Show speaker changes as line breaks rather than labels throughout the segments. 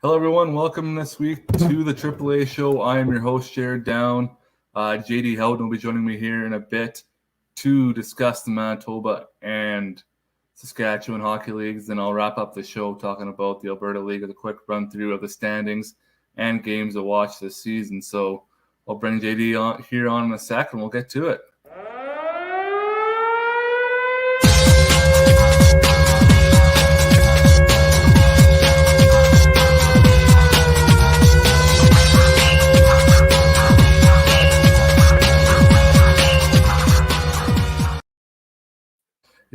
Hello, everyone. Welcome this week to the AAA Show. I am your host, Jared Down. Jay-D Haughton will be joining me here in a bit to discuss the Manitoba and Saskatchewan hockey leagues. Then I'll wrap up the show talking about the Alberta League with a quick run-through of the standings and games to watch this season. So I'll bring Jay-D on in a sec, and we'll get to it.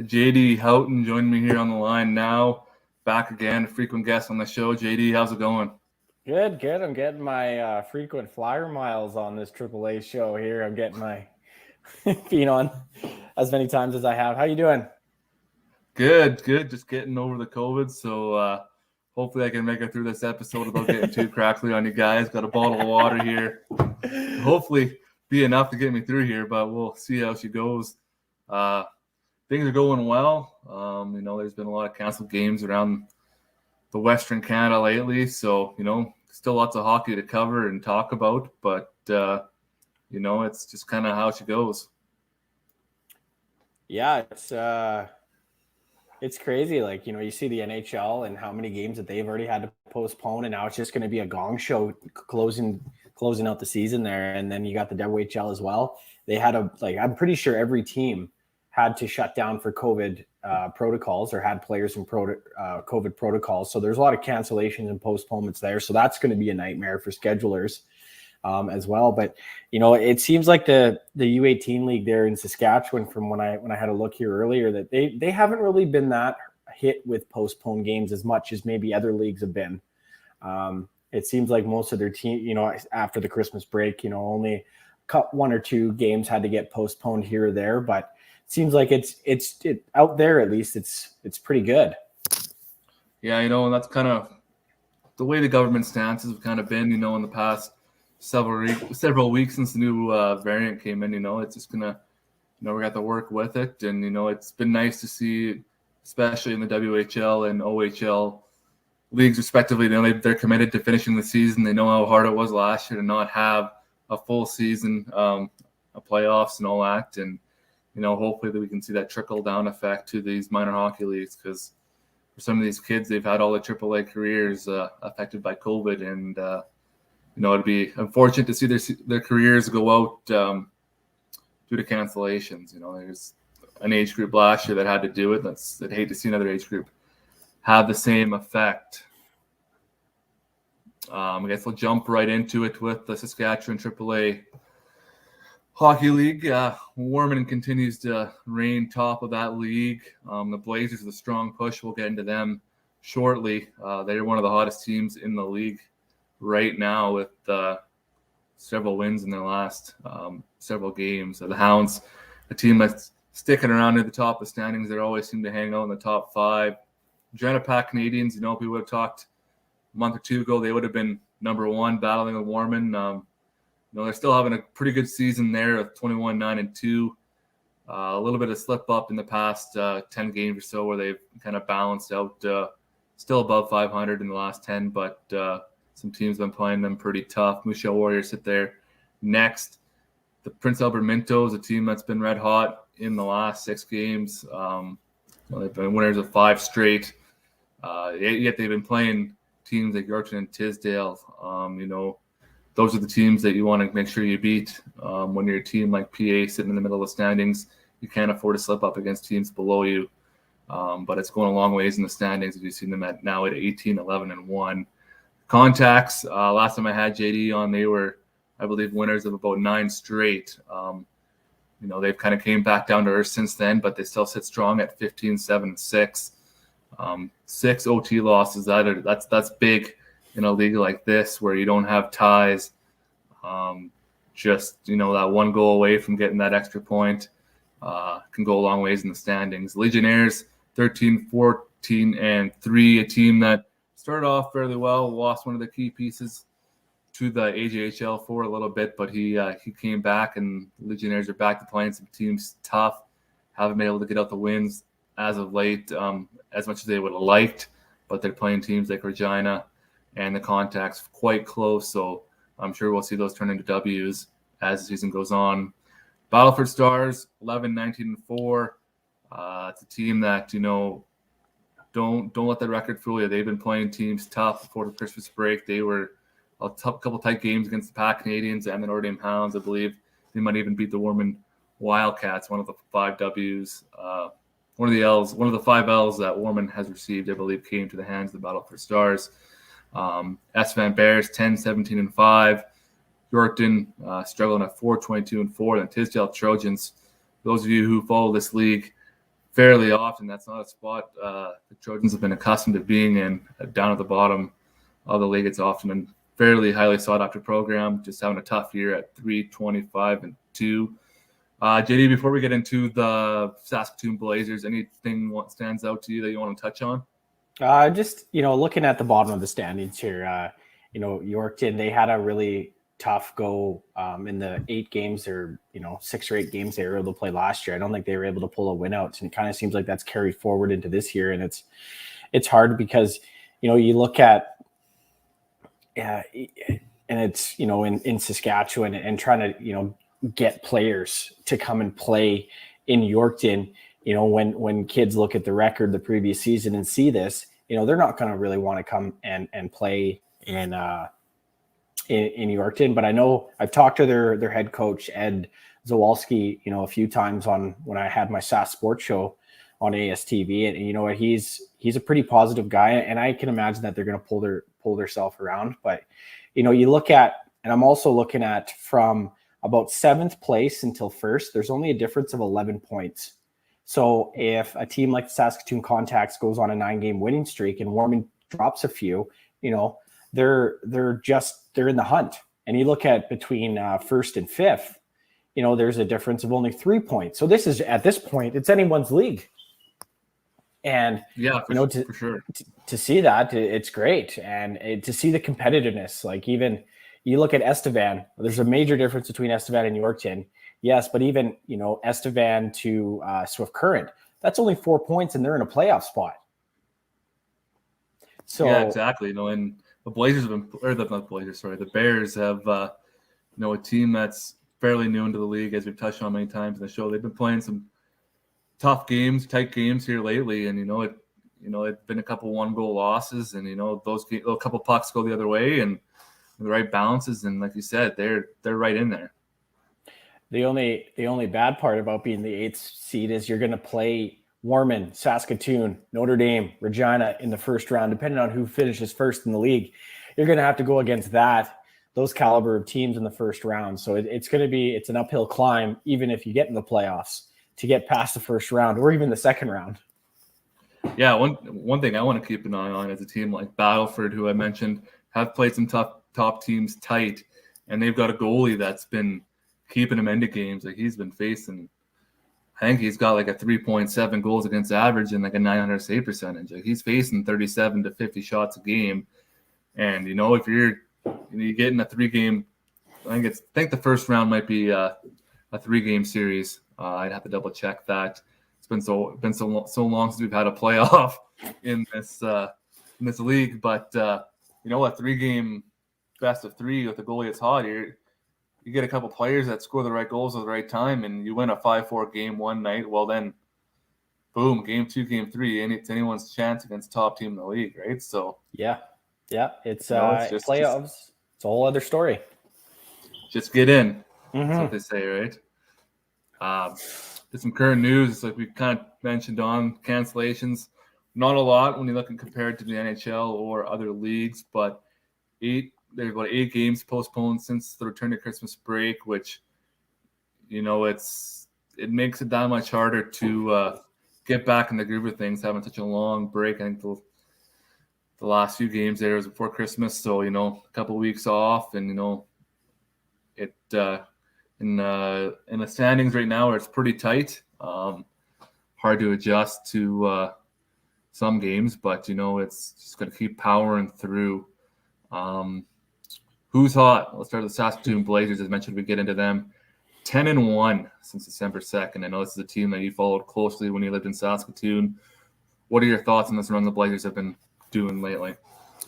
Jay-D Haughton joined me here on the line now. Back again, frequent guest on the show. Jay-D, how's it going?
Good. I'm getting my frequent flyer miles on this AAA show here. I'm getting my feet on as many times as I have. How you doing?
Good. Just getting over the COVID. So hopefully I can make it through this episode without getting too crackly on you guys. Got a bottle of water here. Hopefully be enough to get me through here, but we'll see how she goes. Things are going well. There's been a lot of canceled games around the Western Canada lately. So, still lots of hockey to cover and talk about. But, it's just kind of how she goes.
Yeah, it's crazy. Like, you see the NHL and how many games that they've already had to postpone. And now it's just going to be a gong show closing out the season there. And then you got the AAA as well. They had I'm pretty sure every team had to shut down for COVID protocols or had players in COVID protocols. So there's a lot of cancellations and postponements there. So that's going to be a nightmare for schedulers as well. But, it seems like the U18 league there in Saskatchewan, from when I had a look here earlier, that they haven't really been that hit with postponed games as much as maybe other leagues have been. It seems like most of their team, after the Christmas break, only one or two games had to get postponed here or there, but seems like it's out there, at least it's pretty good.
Yeah, and that's kind of the way the government stances have kind of been, in the past several weeks since the new variant came in. It's just gonna, we got to work with it, and it's been nice to see, especially in the WHL and OHL leagues respectively. They're committed to finishing the season. They know how hard it was last year to not have a full season, playoffs and all that, and hopefully that we can see that trickle down effect to these minor hockey leagues, because for some of these kids, they've had all the AAA careers affected by COVID, and it'd be unfortunate to see their careers go out due to cancellations. There's an age group last year that had to do it. I'd hate to see another age group have the same effect. I guess we'll jump right into it with the Saskatchewan AAA Hockey League. Warman continues to reign top of that league. The Blazers with a strong push. We'll get into them shortly. They're one of the hottest teams in the league right now, with several wins in their last several games. The Hounds, a team that's sticking around near the top of the standings. They always seem to hang out in the top five. Janipack Canadians, if we would have talked a month or two ago, they would have been number one, battling with Warman. They're still having a pretty good season there of 21-9-2. A little bit of slip up in the past 10 games or so, where they've kind of balanced out, still above 500 in the last 10, but some teams have been playing them pretty tough. Moose Jaw Warriors sit there next. The Prince Albert Mintos, a team that's been red hot in the last 6 games. They've been winners of 5 straight. Yet they've been playing teams like Yorkton and Tisdale. Those are the teams that you want to make sure you beat. When you're a team like PA sitting in the middle of the standings, you can't afford to slip up against teams below you. But it's going a long ways in the standings, as you've seen them at 18, 11, and 1. Contacts, last time I had Jay-D on, they were, I believe, winners of about 9 straight. They've kind of came back down to earth since then, but they still sit strong at 15, 7, 6. 6 OT losses. That's big in a league like this, where you don't have ties. That one goal away from getting that extra point can go a long ways in the standings. Legionnaires, 13, 14, and 3, a team that started off fairly well, lost one of the key pieces to the AEHL for a little bit, but he came back, and Legionnaires are back to playing some teams tough. Haven't been able to get out the wins as of late, as much as they would have liked, but they're playing teams like Regina and the contact's quite close. So I'm sure we'll see those turn into W's as the season goes on. Battleford Stars, 11-19-4. It's a team that, don't let the record fool you. They've been playing teams tough before the Christmas break. They were a couple tight games against the Pac Canadians and the Notre Dame Hounds, I believe. They might even beat the Warman Wildcats, one of the 5 W's. One of the 5 L's that Warman has received, I believe, came to the hands of the Battleford Stars. Estevan Bears, 10-17-5. Yorkton struggling at 4-22-4. And Tisdale Trojans, those of you who follow this league fairly often, that's not a spot the Trojans have been accustomed to being in. Down at the bottom of the league, it's often a fairly highly sought-after program, just having a tough year at 3-25-2. Jay-D, before we get into the Saskatoon Blazers, anything that stands out to you that you want to touch on?
Just, looking at the bottom of the standings here, Yorkton, they had a really tough go in the 8 games or 6 or 8 games they were able to play last year. I don't think they were able to pull a win out, and it kind of seems like that's carried forward into this year. And it's hard because you look at and it's in Saskatchewan and trying to get players to come and play in Yorkton. When kids look at the record the previous season and see this, they're not going to really want to come and play in Yorkton. But I know I've talked to their head coach, Ed Zawalski, a few times when I had my Sask sports show on ASTV, and you know what, he's a pretty positive guy, and I can imagine that they're going to pull themselves around. But you look at, and I'm also looking at from about 7th place until 1st, there's only a difference of 11 points. So if a team like the Saskatoon Contacts goes on a 9-game winning streak and Warman drops a few, they're in the hunt. And you look at between 1st and 5th, there's a difference of only 3 points. So this is, at this point, it's anyone's league. And
yeah, for sure.
To see that, it's great. And to see the competitiveness, like even you look at Estevan, there's a major difference between Estevan and Yorkton. Yes, but even, Estevan to Swift Current, that's only 4 points and they're in a playoff spot. So
yeah, exactly. And the Blazers have been, or not the Blazers, sorry, the Bears have, a team that's fairly new into the league, as we've touched on many times in the show. They've been playing some tough games, tight games here lately, and it's been a couple 1-goal losses, and those a couple pucks go the other way, and the right balances, and like you said, they're right in there.
The only bad part about being the 8th seed is you're going to play Warman, Saskatoon, Notre Dame, Regina in the first round, depending on who finishes first in the league. You're going to have to go against those caliber of teams in the first round. So it's an uphill climb, even if you get in the playoffs, to get past the first round or even the second round.
Yeah, one thing I want to keep an eye on is a team like Battleford, who I mentioned, have played some top teams tight, and they've got a goalie that's been keeping him into games. Like, he's been facing, I think he's got like a 3.7 goals against average and like a 900 save percentage. Like, he's facing 37 to 50 shots a game. And, if you're getting a 3-game, I think the first round might be a 3-game series. I'd have to double check that. It's been so long since we've had a playoff in this league. But, a 3-game best of 3 with the goalie that's hot here, you get a couple players that score the right goals at the right time, and you win a 5-4 game one night. Well, then, boom, game 2, game 3, and it's anyone's chance against top team in the league, right? So it's
it's playoffs. It's a whole other story.
Just get in.
Mm-hmm.
That's what they say, right? There's some current news, like we kind of mentioned on cancellations. Not a lot when you look and compared to the NHL or other leagues, but there's about 8 games postponed since the return to Christmas break, which, it makes it that much harder to get back in the groove of things, having such a long break. I think the last few games there was before Christmas, so a couple of weeks off, and it in the standings right now, where it's pretty tight, hard to adjust to some games, but it's just going to keep powering through. Who's hot? Let's start with the Saskatoon Blazers. As mentioned, we get into them. 10-1 since December 2nd. I know this is a team that you followed closely when you lived in Saskatoon. What are your thoughts on this run the Blazers have been doing lately?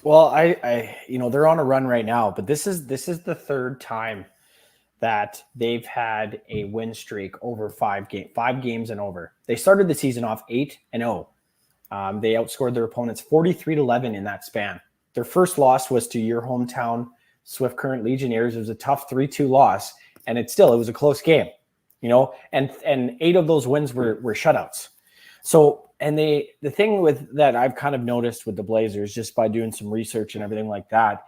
Well, they're on a run right now, but this is the third time that they've had a win streak over 5 games and over. They started the season off 8-0. They outscored their opponents 43-11 in that span. Their first loss was to your hometown Swift Current Legionnaires. It was a tough 3-2 loss, and it was a close game, and 8 of those wins were shutouts. So, and the thing with that I've kind of noticed with the Blazers, just by doing some research and everything like that,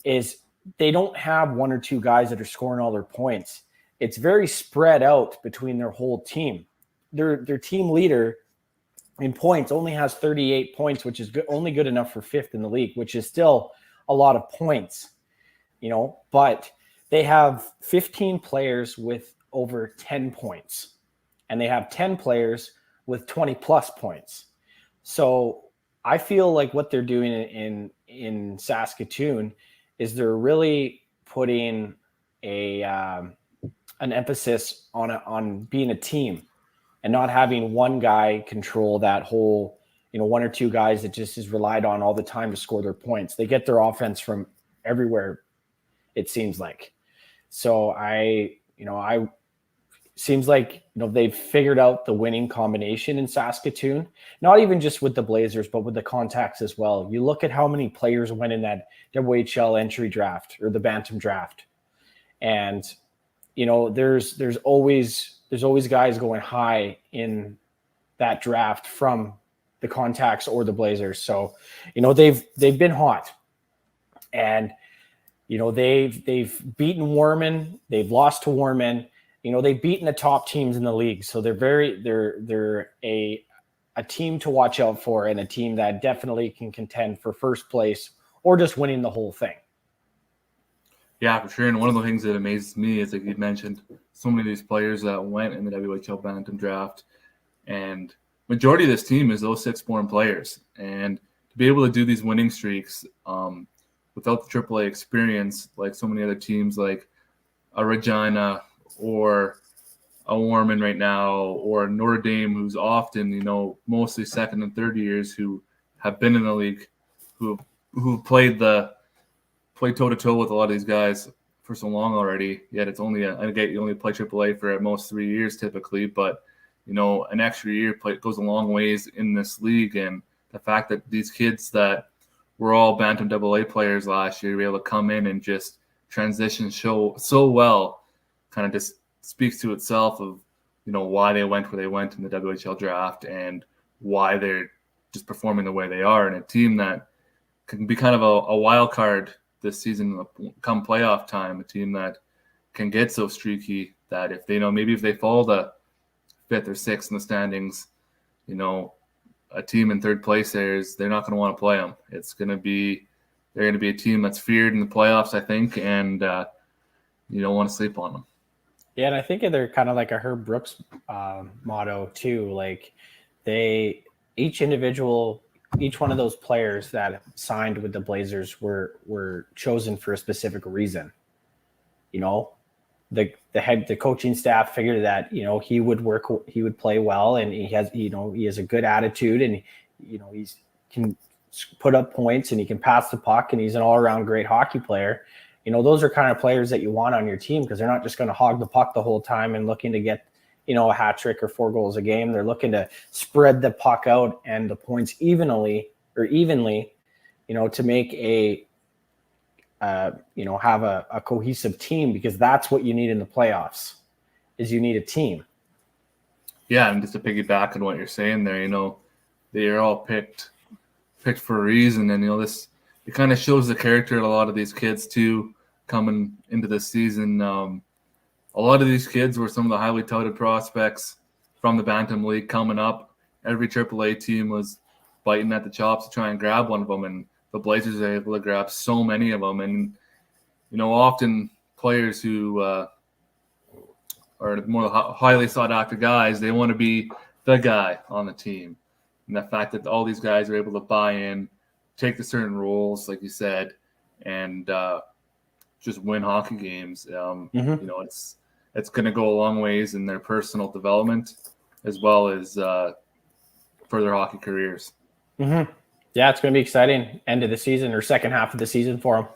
is they don't have 1 or 2 guys that are scoring all their points. It's very spread out between their whole team. Their team leader in points only has 38 points, which is only good enough for 5th in the league, which is still a lot of points, but they have 15 players with over 10 points, and they have 10 players with 20 plus points. So I feel like what they're doing in Saskatoon is they're really putting an emphasis on being a team and not having one guy control that whole, 1 or 2 guys that just is relied on all the time to score their points. They get their offense from everywhere, it seems like. So seems like they've figured out the winning combination in Saskatoon, not even just with the Blazers, but with the contacts as well. You look at how many players went in that AAHL entry draft or the Bantam draft, and there's always guys going high in that draft from the contacts or the Blazers. So they've been hot, and they've beaten Warman, they've lost to Warman. They've beaten the top teams in the league. So they're a team to watch out for, and a team that definitely can contend for first place or just winning the whole thing.
Yeah, for sure. And one of the things that amazes me is, like you mentioned, so many of these players that went in the WHL Bantam draft, and majority of this team is those 6 foreign players. And to be able to do these winning streaks without the AAA experience, like so many other teams like a Regina or a Warman right now, or Notre Dame, who's often, mostly second and third years who have been in the league, who played toe-to-toe with a lot of these guys for so long already. Yet it's only you only play AAA for at most 3 years typically, but an extra year goes a long ways in this league. And the fact that these kids that were all Bantam AA players last year were able to come in and just transition so well, kind of just speaks to itself of, why they went where they went in the WHL draft and why they're just performing the way they are, in a team that can be kind of a wild card this season come playoff time, a team that can get so streaky that if they fall to 5th or 6th in the standings, a team in 3rd place they're not going to want to play them. They're going to be a team that's feared in the playoffs, I think, and you don't want to sleep on them.
Yeah, and I think they're kind of like a Herb Brooks motto too. Like each one of those players that signed with the Blazers were chosen for a specific reason. The coaching staff figured that he would play well, and he has a good attitude, and he can put up points, and he can pass the puck, and he's an all around great hockey player. Those are kind of players that you want on your team, because they're not just going to hog the puck the whole time and looking to get, a hat trick or 4 goals a game. They're looking to spread the puck out and the points evenly, to make have a cohesive team, because that's what you need in the playoffs, is you need a team.
Yeah, and just to piggyback on what you're saying there, they are all picked for a reason, and it kind of shows the character of a lot of these kids too coming into this season. A lot of these kids were some of the highly touted prospects from the Bantam League coming up. Every AAA team was biting at the chops to try and grab one of them, and the Blazers are able to grab so many of them. And often players who are the more highly sought after guys, they want to be the guy on the team. And the fact that all these guys are able to buy in, take the certain roles, like you said, and just win hockey games. It's going to go a long ways in their personal development as well as for their hockey careers.
Mm-hmm. Yeah, it's going to be exciting end of the season or second half of the season for him.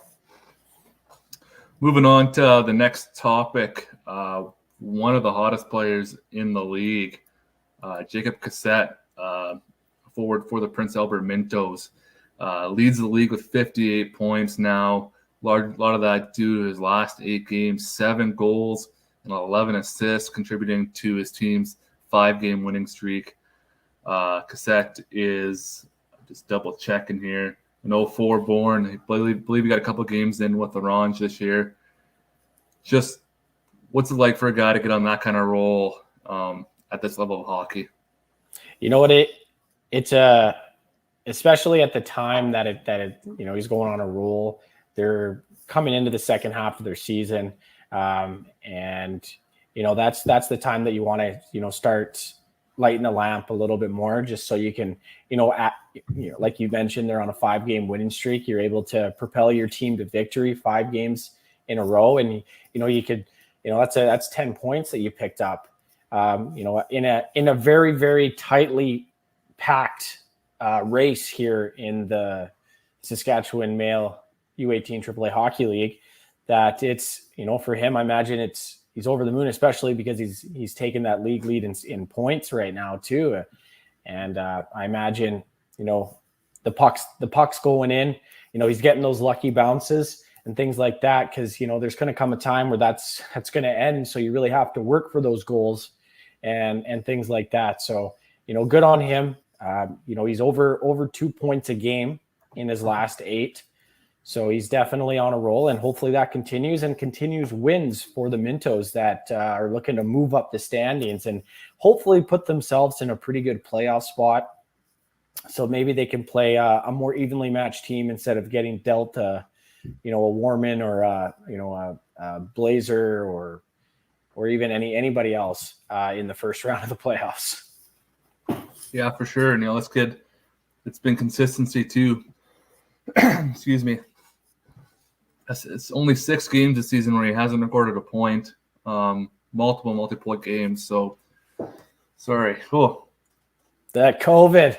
Moving on to the next topic, one of the hottest players in the league, Jacob Cassette, forward for the Prince Albert Mintos, leads the league with 58 points now. A lot of that due to his last 8 games, 7 goals and 11 assists, contributing to his team's 5-game winning streak. Cassette is, just double checking here, an 04 born. I believe he got a couple games in with Orange this year. Just what's it like for a guy to get on that kind of role at this level of hockey?
You know what, it's especially at the time that it he's going on a roll. They're coming into the second half of their season, and that's the time that you want to start lighting the lamp a little bit more, just so you can like you mentioned, they're on a 5-game winning streak. You're able to propel your team to victory 5 games in a row, and you could that's 10 points that you picked up. In a very, very tightly packed race here in the Saskatchewan Male U18 AAA Hockey League, that it's for him, I imagine he's over the moon, especially because he's taken that league lead in points right now too, and I imagine the puck's going in. He's getting those lucky bounces and things like that, because there's going to come a time where that's going to end. So you really have to work for those goals and things like that. So good on him. He's over 2 points a game in his last 8. So he's definitely on a roll, and hopefully that continues wins for the Mintos that are looking to move up the standings and hopefully put themselves in a pretty good playoff spot. So maybe they can play a more evenly matched team instead of getting dealt a Warman or a Blazer or even anybody else in the first round of the playoffs.
Yeah, for sure. And that's good. It's been consistency too. Excuse me. It's only 6 games this season where he hasn't recorded a point. Multi-point games. So sorry. Oh,
that COVID.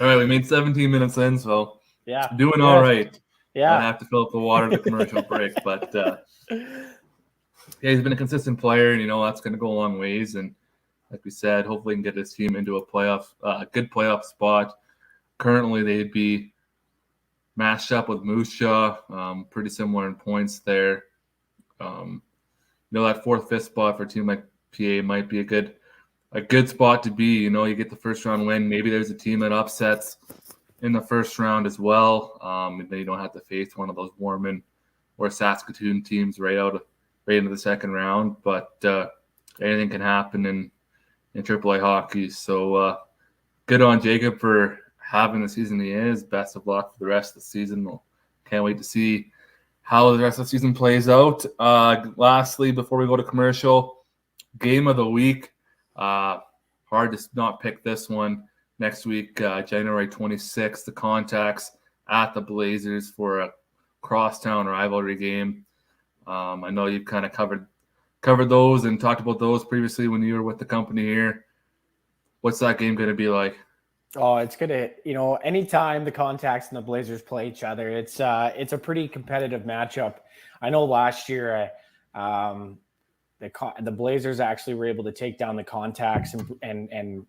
All right, we made 17 minutes in, so
yeah,
doing all right.
Yeah,
I have to fill up the water at the commercial break, but yeah, he's been a consistent player, and that's going to go a long ways. And like we said, hopefully, he can get his team into a good playoff spot. Currently, they'd be matched up with Moose Jaw, pretty similar in points there. That 4th, 5th spot for a team like PA might be a good spot to be. You get the first round win. Maybe there's a team that upsets in the first round as well. And then you don't have to face one of those Warman or Saskatoon teams right into the second round. But anything can happen in AAA hockey. So good on Jacob for having the season he is. Best of luck for the rest of the season. Can't wait to see how the rest of the season plays out. Lastly, before we go to commercial, game of the week. Hard to not pick this one. Next week, January 26th, the Contacts at the Blazers for a crosstown rivalry game. I know you've kind of covered those and talked about those previously when you were with the company here. What's that game going to be like?
Oh, it's going to, anytime the Contacts and the Blazers play each other, it's a pretty competitive matchup. I know last year, the Blazers actually were able to take down the Contacts and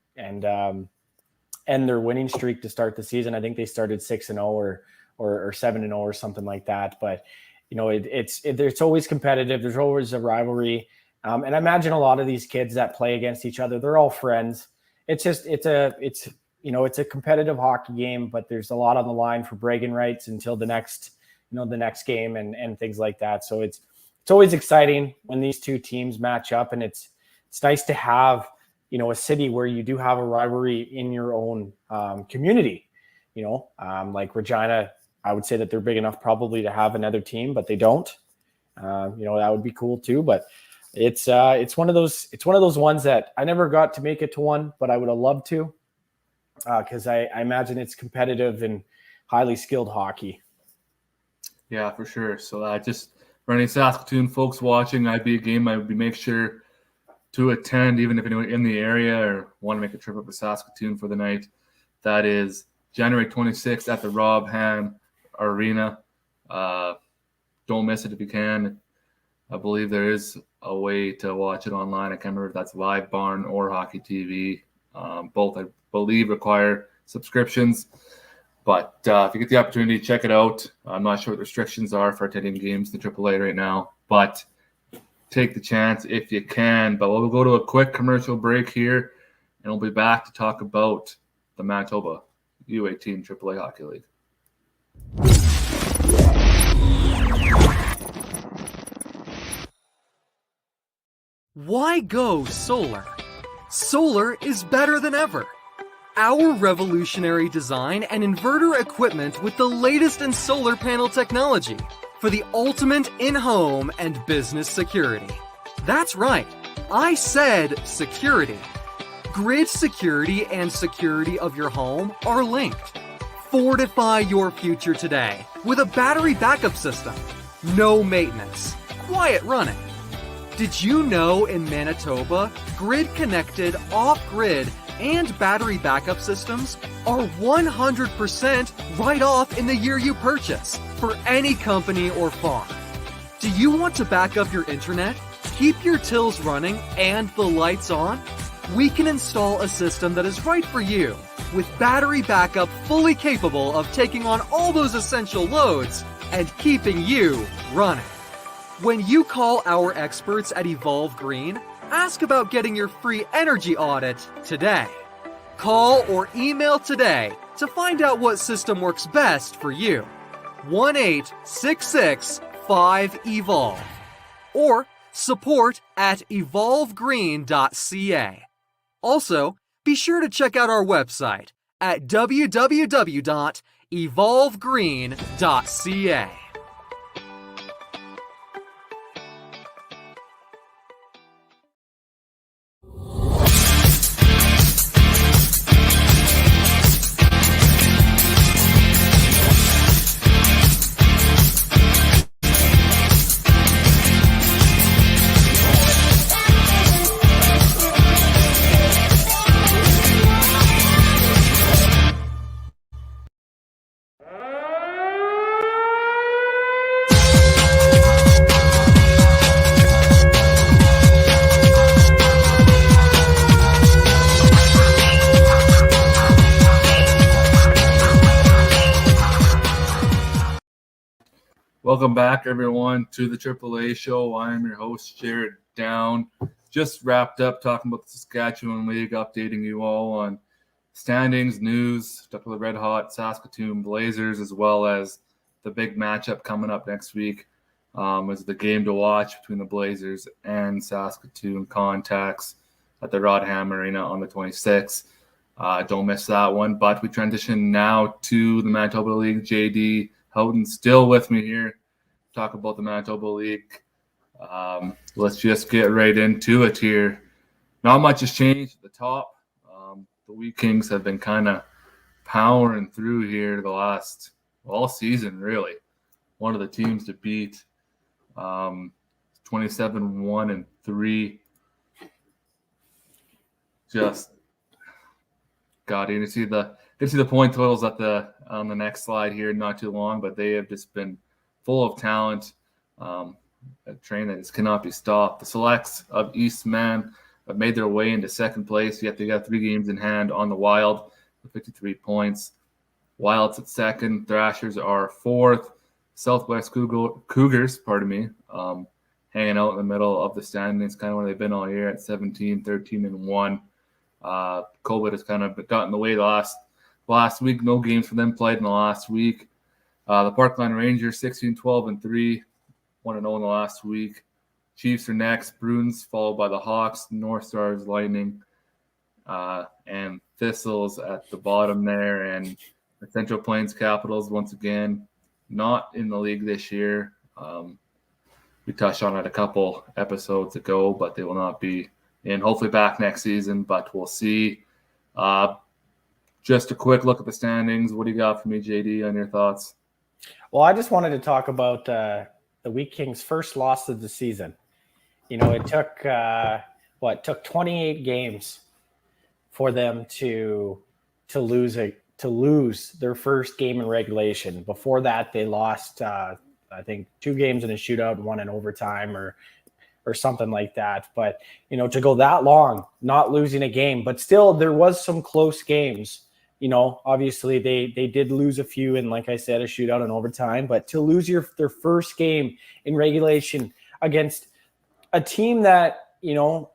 end their winning streak to start the season. I think they started 6-0 or 7-0 or something like that. But it's always competitive. There's always a rivalry, and I imagine a lot of these kids that play against each other, they're all friends. It's a competitive hockey game, but there's a lot on the line for bragging rights until the next game and things like that. So it's always exciting when these two teams match up, and it's nice to have a city where you do have a rivalry in your own community. Like Regina, I would say that they're big enough probably to have another team, but they don't. That would be cool too. But it's one of those ones that I never got to make it to one, but I would have loved to, because I imagine it's competitive and highly skilled hockey.
Yeah, for sure. So just for any Saskatoon folks watching, I'd be a game I would make sure to attend, even if anyone in the area or want to make a trip up to Saskatoon for the night, that is January 26th at the Rob Ham Arena. Don't miss it if you can. I believe there is a way to watch it online. I can't remember if that's Live Barn or Hockey TV. Both, I believe, require subscriptions. But if you get the opportunity, check it out. I'm not sure what the restrictions are for attending games in the AAA right now, but take the chance if you can. But we'll go to a quick commercial break here, and we'll be back to talk about the Manitoba U18 AAA Hockey League.
Why go solar? Solar is better than ever. Our revolutionary design and inverter equipment with the latest in solar panel technology for the ultimate in-home and business security. That's right, I said security. Grid security and security of your home are linked. Fortify your future today with a battery backup system. No maintenance, quiet running. Did you know in Manitoba, grid-connected, off-grid, and battery backup systems are 100% right off in the year you purchase for any company or farm? Do you want to back up your internet, keep your tills running, and the lights on? We can install a system that is right for you, with battery backup fully capable of taking on all those essential loads and keeping you running. When you call our experts at Evolve Green, ask about getting your free energy audit today. Call or email today to find out what system works best for you. 1-866-5EVOLVE or support@evolvegreen.ca. Also, be sure to check out our website at www.evolvegreen.ca.
Welcome back, everyone, to the AAA Show. I am your host, Jared Down. Just wrapped up talking about the Saskatchewan League, updating you all on standings, news, talking about the red-hot Saskatoon Blazers, as well as the big matchup coming up next week is the game to watch between the Blazers and Saskatoon Contacts at the Rodham Arena on the 26th. Don't miss that one. But we transition now to the Manitoba League. Jay-D Haughton still with me here. Talk about the Manitoba League. Let's just get right into it here. Not much has changed at the top. The Wheat Kings have been kind of powering through here the last all season, really. One of the teams to beat. 27-1-3. Just God, you can see the point totals on the next slide here. Not too long, but they have just been full of talent. A train that just cannot be stopped. The Selects of Eastman have made their way into second place, yet they got 3 games in hand on the Wild with 53 points. Wild's at second. Thrashers are fourth. Southwest Cougars, hanging out in the middle of the standings, kind of where they've been all year at 17, 13-1. COVID has kind of gotten in the way the last week. No games for them played in the last week. The Parkland Rangers 16-12-3, 1-0 in the last week. Chiefs are next. Bruins followed by the Hawks, Northstars, Lightning, and Thistles at the bottom there. And the Central Plains Capitals once again not in the league this year. We touched on it a couple episodes ago, but they will not be in. Hopefully back next season, but we'll see. Just a quick look at the standings. What do you got for me, Jay-D, on your thoughts?
Well, I just wanted to talk about the Wheat Kings' first loss of the season. You know, it took took 28 games for them to lose their first game in regulation. Before that, they lost, I think, 2 games in a shootout, 1 in overtime, or something like that. But to go that long, not losing a game, but still there was some close games. Obviously they did lose a few, and like I said, a shootout in overtime. But to lose their first game in regulation against a team that you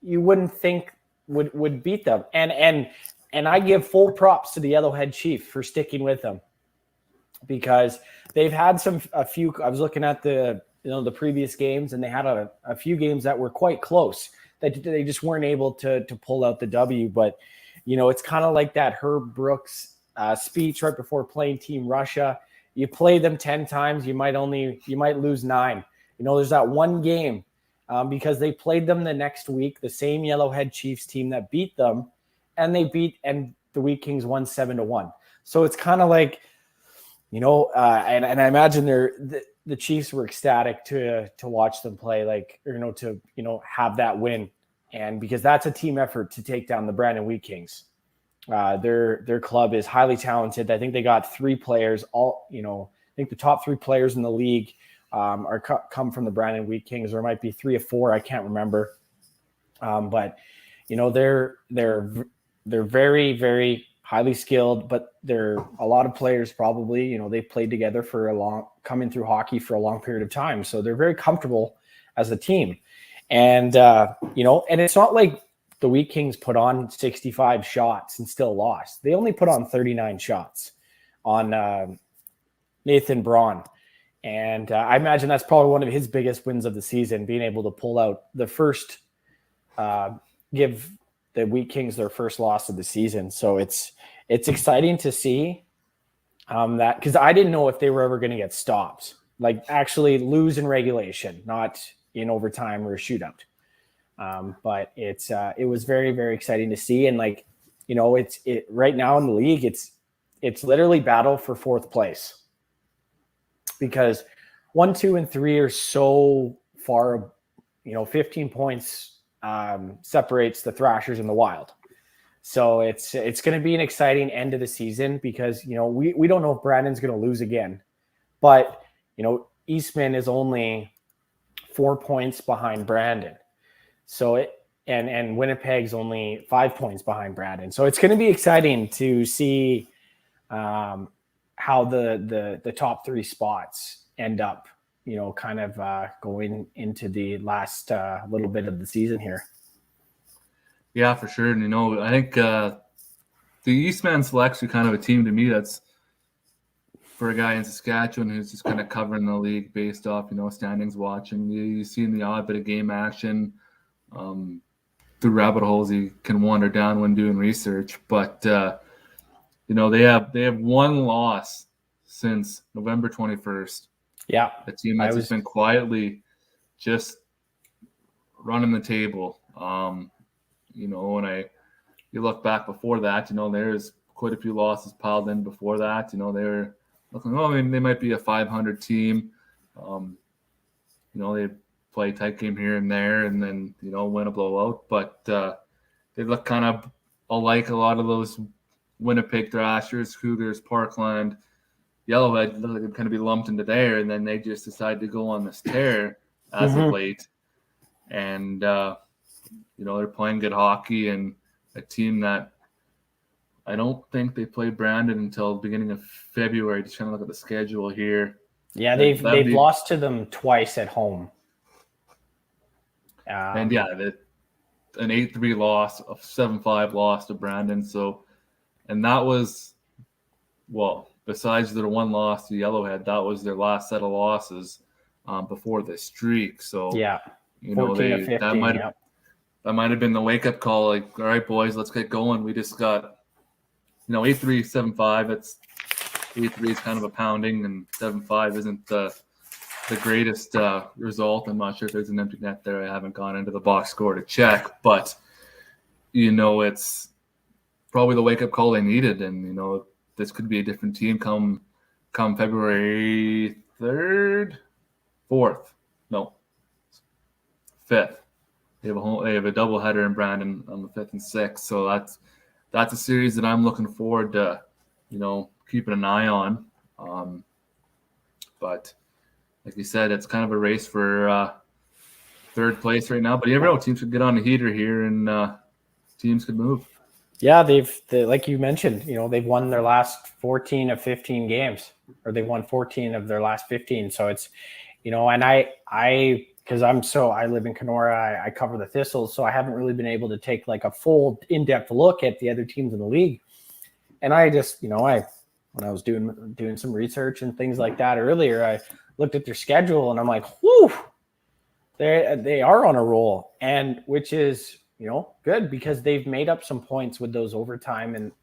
wouldn't think would beat them, and I give full props to the Yellowhead Chief for sticking with them, because they've had a few. I was looking at the previous games, and they had a few games that were quite close that they just weren't able to pull out the W. But it's kind of like that Herb Brooks speech right before playing Team Russia. You play them 10 times, you might lose 9. There's that one game because they played them the next week, the same Yellowhead Chiefs team that beat them, and the Wheat Kings won 7-1. So it's kind of like, and I imagine the Chiefs were ecstatic to watch them play, to have that win, and because that's a team effort to take down the Brandon Wheat Kings. Their club is highly talented. I think they got 3 players. I think the top 3 players in the league come from the Brandon Wheat Kings, or it might be 3 or 4. I can't remember. But they're very, very highly skilled, but they're a lot of players probably, they've played together coming through hockey for a long period of time. So they're very comfortable as a team. And, and it's not like the Wheat Kings put on 65 shots and still lost. They only put on 39 shots on Nathan Braun. And I imagine that's probably one of his biggest wins of the season, being able to pull out the first, give the Wheat Kings their first loss of the season. So it's exciting to see that, because I didn't know if they were ever going to get stopped, like actually lose in regulation, not in overtime or a shootout. But it was very, very exciting to see. And it's right now in the league, it's literally battle for 4th place, because 1, 2, and 3 are so far, 15 points separates the Thrashers and the Wild. So it's going to be an exciting end of the season, because we don't know if Brandon's going to lose again, but Eastman is only 4 points behind Brandon. So and Winnipeg's only 5 points behind Brandon. So it's going to be exciting to see how the top 3 spots end up, kind of going into the last little bit of the season here.
Yeah, for sure. And, I think the Eastman Selects are kind of a team to me that's for a guy in Saskatchewan who's just kind of covering the league based off, standings watching. You see the odd bit of game action through rabbit holes you can wander down when doing research. But, they have 1 loss since November 21st.
Yeah.
A team that's just been quietly just running the table. When you look back before that, there's quite a few losses piled in before that. They were looking, they might be a 500 team. They play a tight game here and there, and then, win a blowout. But they look kind of alike, a lot of those Winnipeg Thrashers, Cougars, Parkland, Yellowhead look like they'd kind of be lumped into there, and then they just decide to go on this tear as of late. And, they're playing good hockey, and a team that I don't think they play Brandon until the beginning of February. Just trying to look at the schedule here.
Yeah, they've lost to them twice at home.
And an 8-3 loss, a 7-5 loss to Brandon. So, and that was, besides their 1 loss to Yellowhead, that was their last set of losses before the streak. So,
14 to 15,
that might have been the wake-up call. Like, all right, boys, let's get going. We just got, 8-3, 7-5. It's 8-3 is kind of a pounding, and 7-5 isn't the greatest result. I'm not sure if there's an empty net there. I haven't gone into the box score to check, but it's probably the wake-up call they needed, and this could be a different team come February 3rd, 4th, no, 5th. They have a doubleheader in Brandon on the 5th and 6th, so that's a series that I'm looking forward to, keeping an eye on. But like you said, it's kind of a race for third place right now. But you never know, teams could get on the heater here, and teams could move.
Yeah, like you mentioned, they've won their last 14 of 15 games, or they won 14 of their last 15. So it's, and because I live in Kenora, I cover the Thistles, so I haven't really been able to take like a full in-depth look at the other teams in the league. And I just, when I was doing some research and things like that earlier, I looked at their schedule and I'm like, whew, they are on a roll, and which is, good, because they've made up some points with those overtime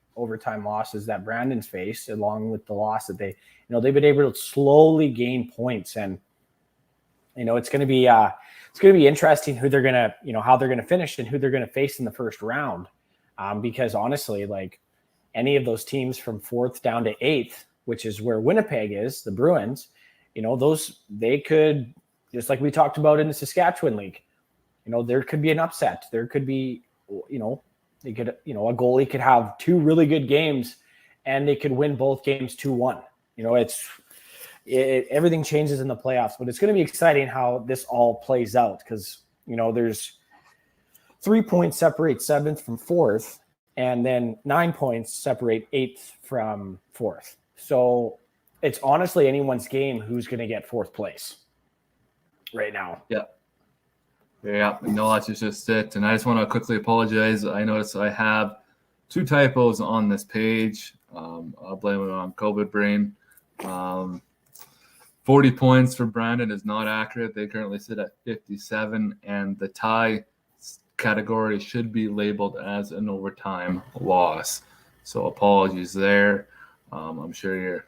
losses that Brandon's faced, along with the loss that they've been able to slowly gain points. And it's going to be interesting who they're going to, how they're going to finish and who they're going to face in the first round. Because honestly, like any of those teams from 4th down to 8th, which is where Winnipeg is, the Bruins, they could, just like we talked about in the Saskatchewan League, there could be an upset. There could be, a goalie could have 2 really good games and they could win both games 2-1. Everything changes in the playoffs, but it's going to be exciting how this all plays out, because, there's 3 points separate 7th from 4th, and then 9 points separate 8th from 4th. So it's honestly anyone's game who's going to get 4th place right now.
Yeah, that's just it. And I just want to quickly apologize. I noticed I have 2 typos on this page. I'll blame it on COVID brain. 40 points for Brandon is not accurate. They currently sit at 57, and the tie category should be labeled as an overtime loss. So apologies there. I'm sure you're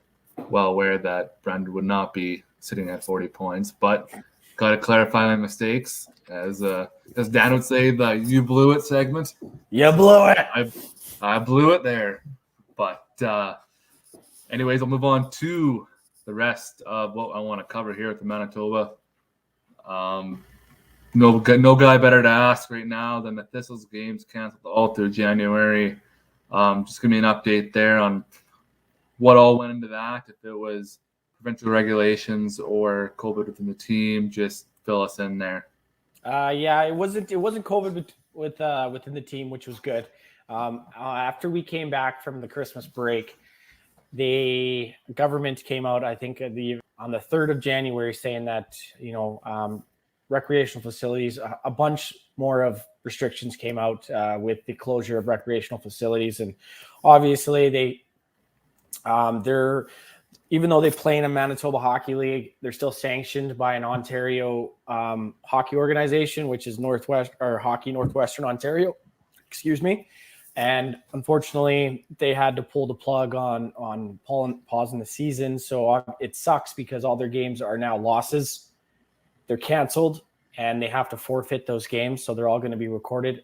well aware that Brandon would not be sitting at 40 points, but got to clarify my mistakes. As Dan would say, the "you blew it" segment.
You blew it.
I blew it there. But anyways, I'll move on to the rest of what I want to cover here at the Manitoba. No guy better to ask right now than the Thistles games canceled all through January. Just give me an update there on what all went into that. If it was provincial regulations or COVID within the team, just fill us in there.
It wasn't COVID within the team, which was good. After we came back from the Christmas break, the government came out, I think, on the 3rd of January, saying that, recreational facilities, a bunch more of restrictions came out with the closure of recreational facilities. And obviously they're, even though they play in a Manitoba Hockey League, they're still sanctioned by an Ontario hockey organization, which is Hockey Northwestern Ontario. Excuse me. And unfortunately, they had to pull the plug on pausing the season. So it sucks, because all their games are now losses. They're canceled, and they have to forfeit those games. So they're all going to be recorded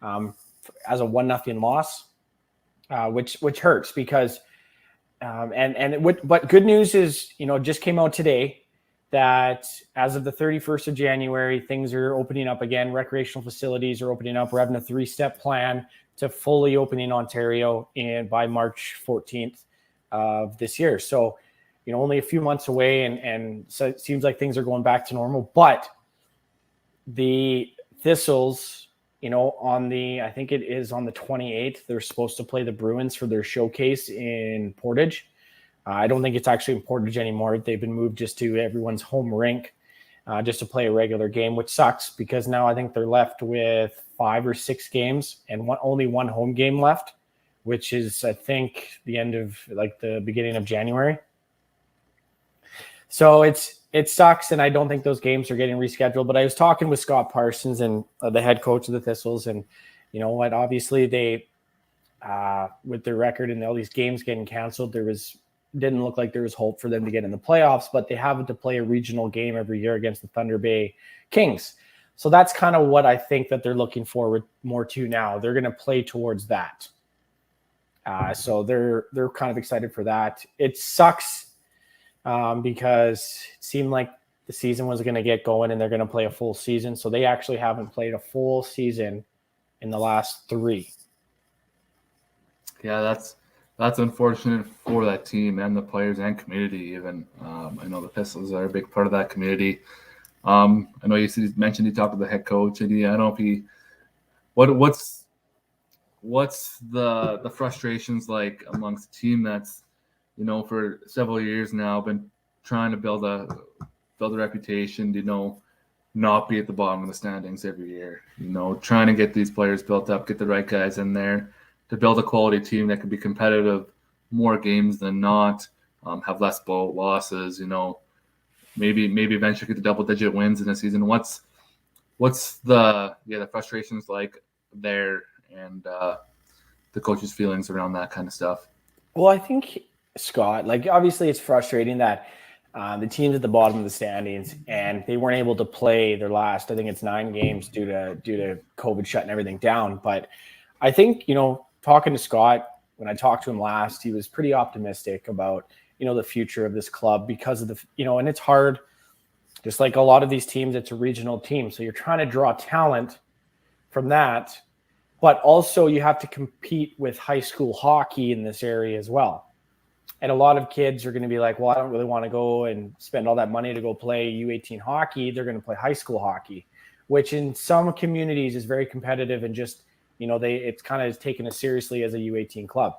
as a 1-0 loss, which hurts, because but good news is, just came out today that as of the 31st of January, things are opening up again. Recreational facilities are opening up. We're having a 3-step plan to fully open in Ontario by March 14th of this year. So, only a few months away, and so it seems like things are going back to normal. But the Thistles, I think it is on the 28th, they're supposed to play the Bruins for their showcase in Portage. I don't think it's actually in Portage anymore. They've been moved just to everyone's home rink, just to play a regular game, which sucks, because now I think they're left with 5 or 6 games and only 1 home game left, which is, I think, the end of the beginning of January. So it sucks, and I don't think those games are getting rescheduled. But I was talking with Scott Parsons, and the head coach of the Thistles, and you know what? Obviously, they with their record and all these games getting canceled, didn't look like there was hope for them to get in the playoffs. But they have to play a regional game every year against the Thunder Bay Kings. So that's kind of what I think that they're looking forward more to now. They're going to play towards that. So they're kind of excited for that. It sucks because it seemed like the season was going to get going and they're going to play a full season. So they actually haven't played a full season in the last 3.
Yeah, that's unfortunate for that team and the players and community even. I know the Pistols are a big part of that community. I know you mentioned you talked to the head coach, and I don't know if he what's the frustrations like amongst the team that's, you know, for several years now been trying to build a reputation, you know, not be at the bottom of the standings every year, you know, trying to get these players built up, get the right guys in there to build a quality team that can be competitive more games than not, have less boat losses, you know, maybe eventually get the double-digit wins in a season. What's the frustrations like there, and the coach's feelings around that kind of stuff?
Well, I think, Scott, like obviously it's frustrating that the team's at the bottom of the standings and they weren't able to play their last, I think it's 9 games due to COVID shutting everything down. But I think, you know, talking to Scott, when I talked to him last, he was pretty optimistic about, you know, the future of this club because of the, you know, and it's hard, just like a lot of these teams, it's a regional team. So you're trying to draw talent from that, but also you have to compete with high school hockey in this area as well. And a lot of kids are going to be like, well, I don't really want to go and spend all that money to go play U18 hockey. They're going to play high school hockey, which in some communities is very competitive and just, you know, it's kind of taken as seriously as a U18 club.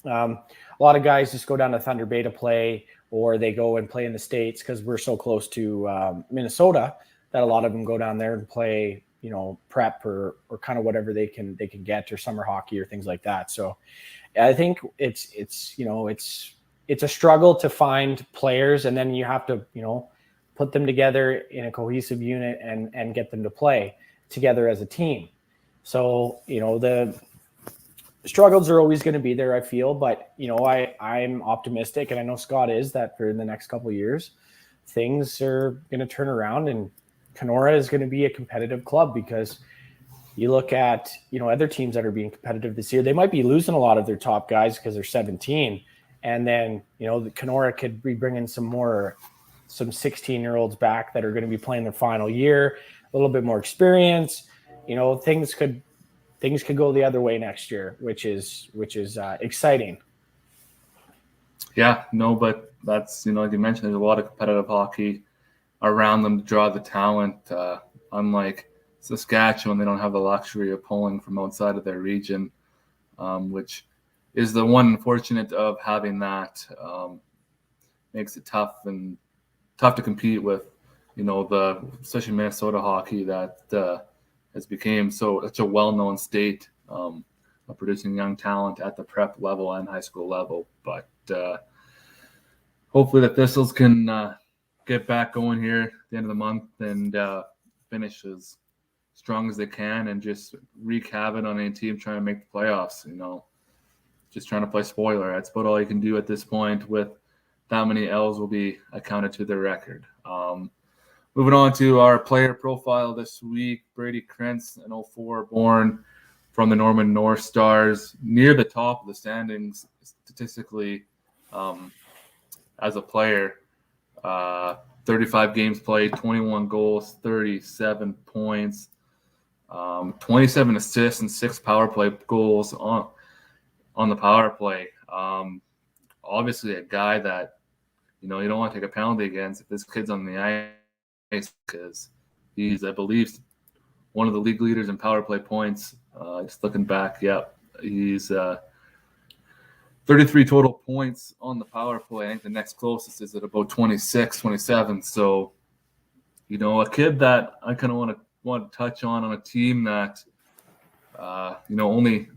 A lot of guys just go down to Thunder Bay to play, or they go and play in the States because we're so close to Minnesota that a lot of them go down there and play, you know, prep or kind of whatever they can get, or summer hockey or things like that. So I think it's you know, it's a struggle to find players, and then you have to, you know, put them together in a cohesive unit and get them to play together as a team. So, you know, the struggles are always going to be there, I feel, but, you know, I'm optimistic, and I know Scott is, that for the next couple of years, things are going to turn around and Kenora is going to be a competitive club, because you look at, you know, other teams that are being competitive this year, they might be losing a lot of their top guys because they're 17. And then, you know, the Kenora could be bringing some 16-year-olds back that are going to be playing their final year, a little bit more experience. You know, things could go the other way next year, which is exciting.
Yeah, no, but that's, you know, like you mentioned, there's a lot of competitive hockey around them to draw the talent. Unlike Saskatchewan, they don't have the luxury of pulling from outside of their region, which is the one unfortunate of having that. Makes it tough to compete with, you know, especially Minnesota hockey that has become such a well-known state of producing young talent at the prep level and high school level. But hopefully the Thistles can get back going here at the end of the month and finish as strong as they can and just wreak havoc on any team trying to make the playoffs. You know, just trying to play spoiler. That's about all you can do at this point. With that many L's will be accounted to their record. Moving on to our player profile this week, Brady Krentz, an 04 born from the Norman Northstars, near the top of the standings statistically as a player. 35 games played, 21 goals, 37 points, 27 assists, and 6 power play goals on the power play. Obviously, a guy that, you know, you don't want to take a penalty against if this kid's on the ice, because he's, I believe, one of the league leaders in power play points. Just looking back, he's 33 total points on the power play. I think the next closest is at about 26, 27. So, you know, a kid that I kind of want to touch on a team that, you know, only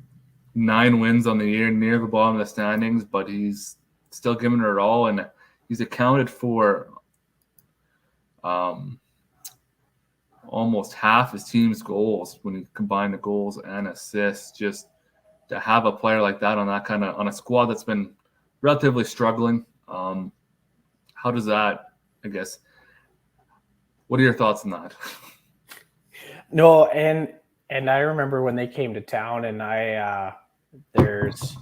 9 wins on the year, near the bottom of the standings, but he's still giving it all, and he's accounted for almost half his team's goals when you combine the goals and assists. Just to have a player like that on a squad that's been relatively struggling. How does that, I guess, what are your thoughts on that?
No, and I remember when they came to town, and there's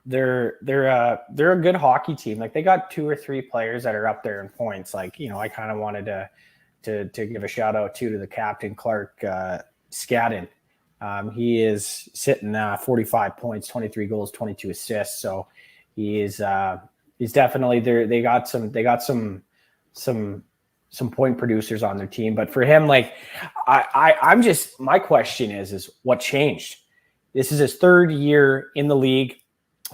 they're a good hockey team. Like they got 2 or 3 players that are up there in points. Like, I kind of wanted to give a shout out to the captain, Clark Scadden. He is sitting 45 points, 23 goals, 22 assists. So he's definitely there. They got some point producers on their team. But for him, like I'm just, my question is what changed? This is his 3rd year in the league,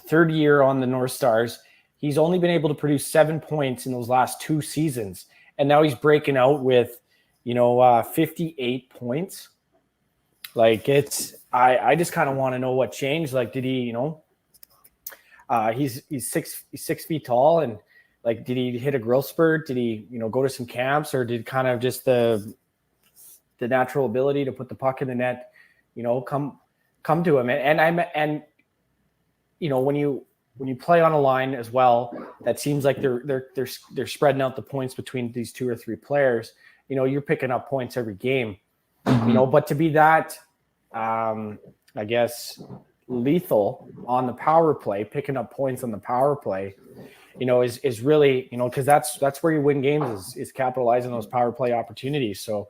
3rd year on the North Stars. He's only been able to produce 7 points in those last 2 seasons. And now he's breaking out with, 58 points. Like I just kind of want to know what changed. Like, did he, he's 6 feet tall, and like, did he hit a growth spurt? Did he, go to some camps, or did kind of just the natural ability to put the puck in the net, come to him? And when you play on a line as well, that seems like they're spreading out the points between these 2 or 3 players. You're picking up points every game. But to be that, I guess, lethal on the power play, picking up points on the power play, is really, because that's where you win games is capitalizing those power play opportunities. So,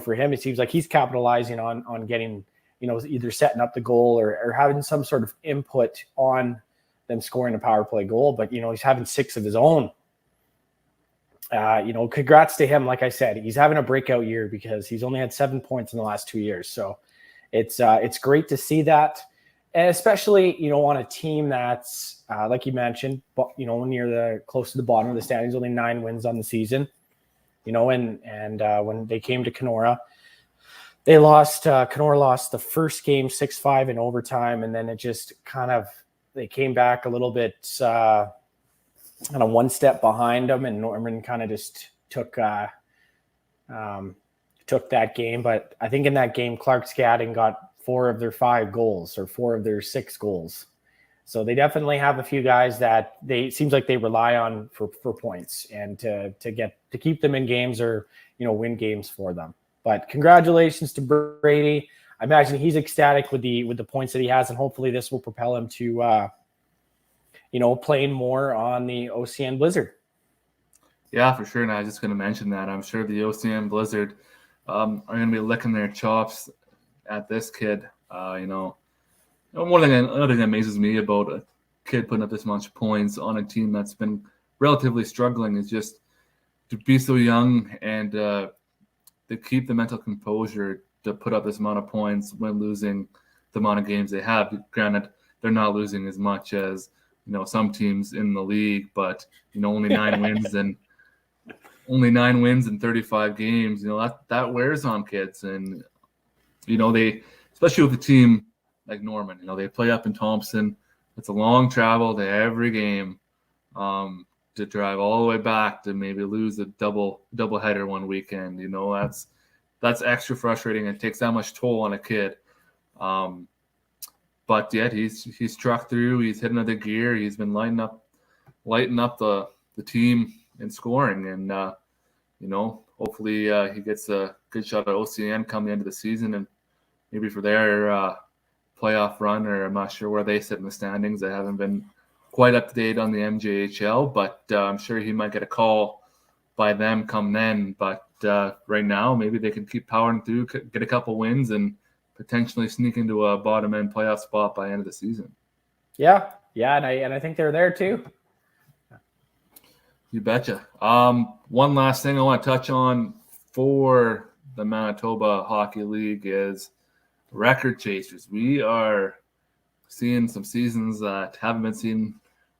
for him, it seems like he's capitalizing on getting, either setting up the goal or having some sort of input on them scoring a power play goal. But, he's having 6 of his own. Congrats to him. Like I said, he's having a breakout year because he's only had 7 points in the last 2 years. So it's great to see that, and especially, on a team that's like you mentioned, but near close to the bottom of the standings, only 9 wins on the season, and when they came to Kenora, they lost, Kenora lost the first game 6-5 in overtime. And then it just they came back a little bit, kind of one step behind them, and Norman kind of just took that game. But I think in that game, Clark Scadden got 4 of their 5 goals, or 4 of their 6 goals. So they definitely have a few guys that it seems like they rely on for points and to keep them in games, or win games for them. But congratulations to Brady. I imagine he's ecstatic with the points that he has, and hopefully this will propel him to playing more on the OCN Blizzard.
Yeah, for sure. And I was just going to mention that. I'm sure the OCN Blizzard are going to be licking their chops at this kid. Another thing that amazes me about a kid putting up this much points on a team that's been relatively struggling is just to be so young and to keep the mental composure to put up this amount of points when losing the amount of games they have. Granted, they're not losing as much as some teams in the league, but only 9 wins and 35 games. That wears on kids, and they, especially with a team like Norman, they play up in Thompson. It's a long travel to every game, to drive all the way back to maybe lose a double header one weekend. That's extra frustrating. It takes that much toll on a kid. But yet he's trucked through. He's hitting another gear. He's been lighting up the team in scoring, and hopefully he gets a good shot at OCN come the end of the season, and maybe for their playoff run, or I'm not sure where they sit in the standings. I haven't been quite up to date on the MJHL, but I'm sure he might get a call by them come then. But right now, maybe they can keep powering through, get a couple wins, and potentially sneak into a bottom end playoff spot by the end of the season. Yeah,
and I think they're there too.
You betcha. One last thing I want to touch on for the Manitoba Hockey League is record chasers. We are seeing some seasons that haven't been seen